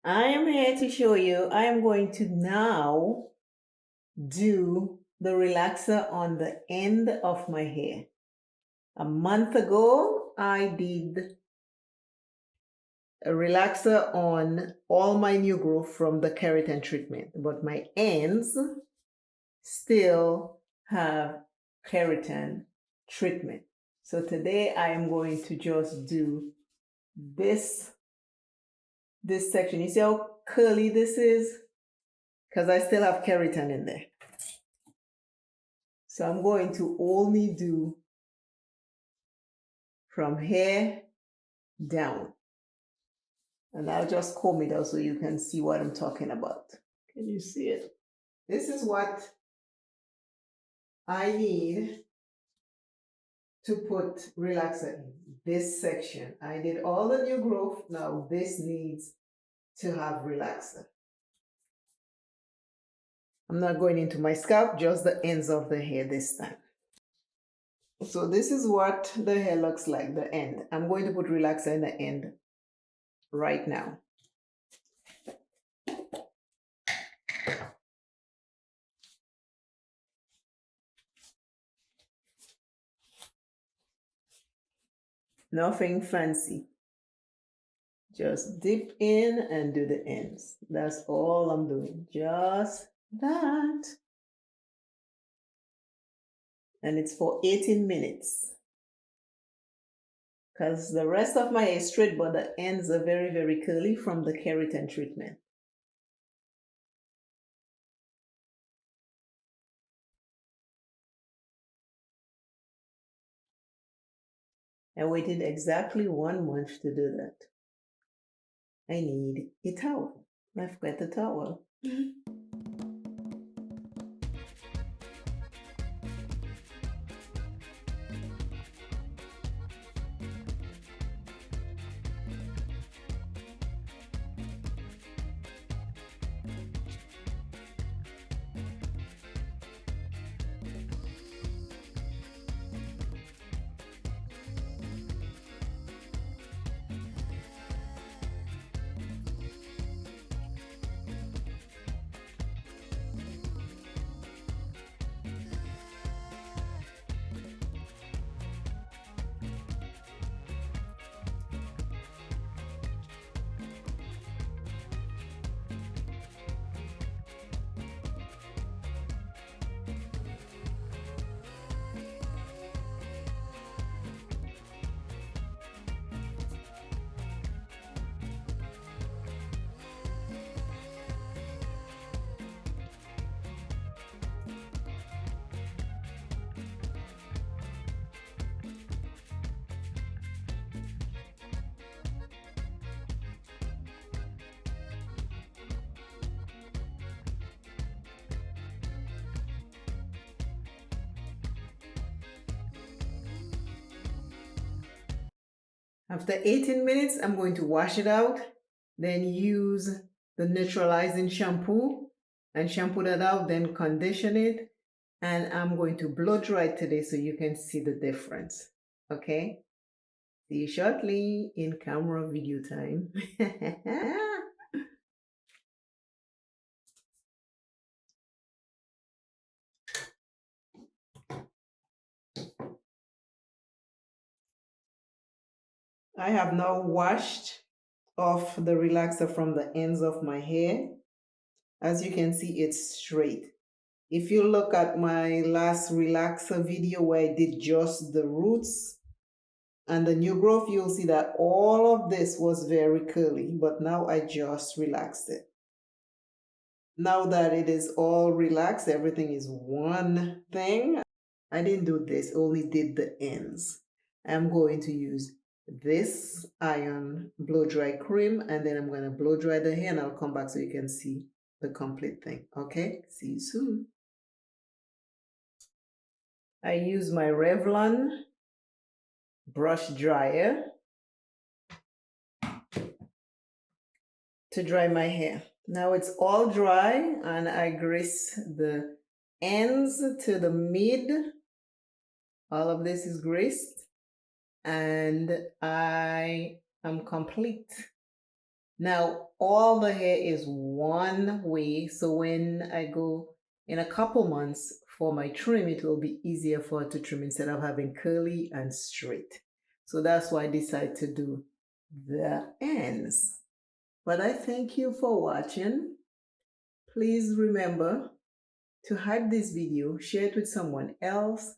I am here to show you. I am going to now do the relaxer on the end of my hair. A month ago, I did a relaxer on all my new growth from the keratin treatment, but my ends still have keratin treatment. So today I am going to just do this section. You see how curly this is? Because I still have keratin in there. So I'm going to only do from here down. And I'll just comb it out so you can see what I'm talking about. Can you see it? This is what I need to put relaxer in. This section. I did all the new growth. Now this needs to have relaxer. I'm not going into my scalp, just the ends of the hair this time. So this is what the hair looks like, the end. I'm going to put relaxer in the end right now. Nothing fancy. Just dip in and do the ends. That's all I'm doing. Just that. And it's for 18 minutes. Because the rest of my hair is straight, but the ends are very, very curly from the keratin treatment. I waited exactly 1 month to do that. I need a towel. I've got the towel. After 18 minutes, I'm going to wash it out, then use the neutralizing shampoo and shampoo that out, then condition it. And I'm going to blow dry it today so you can see the difference. Okay? See you shortly in camera video time. I have now washed off the relaxer from the ends of my hair. As you can see, it's straight. If you look at my last relaxer video where I did just the roots and the new growth, you'll see that all of this was very curly, but now I just relaxed it. Now that it is all relaxed, everything is one thing. I didn't do this, only did the ends. I'm going to use this iron blow dry cream, and then I'm going to blow dry the hair, and I'll come back so you can see the complete thing. Okay, see you soon. I use my Revlon brush dryer to dry my hair. Now it's all dry, and I grease the ends to the mid. All of this is greased, and I am complete. Now, all the hair is one way, so when I go in a couple months for my trim, it will be easier for it to trim instead of having curly and straight. So that's why I decided to do the ends. But I thank you for watching. Please remember to hype this video, share it with someone else.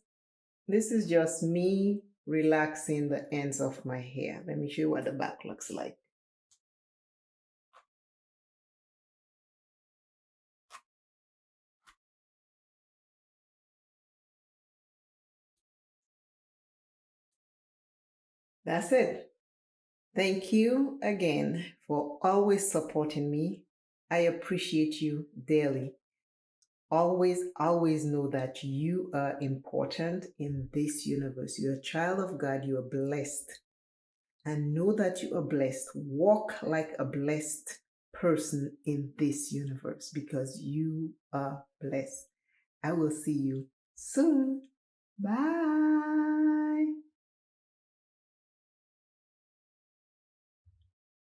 This is just me relaxing the ends of my hair. Let me show you what the back looks like. That's it. Thank you again for always supporting me. I appreciate you daily. Always know that you are important in this universe. You're a child of God. You are blessed. And know that you are blessed. Walk like a blessed person in this universe because you are blessed. I will see you soon. Bye.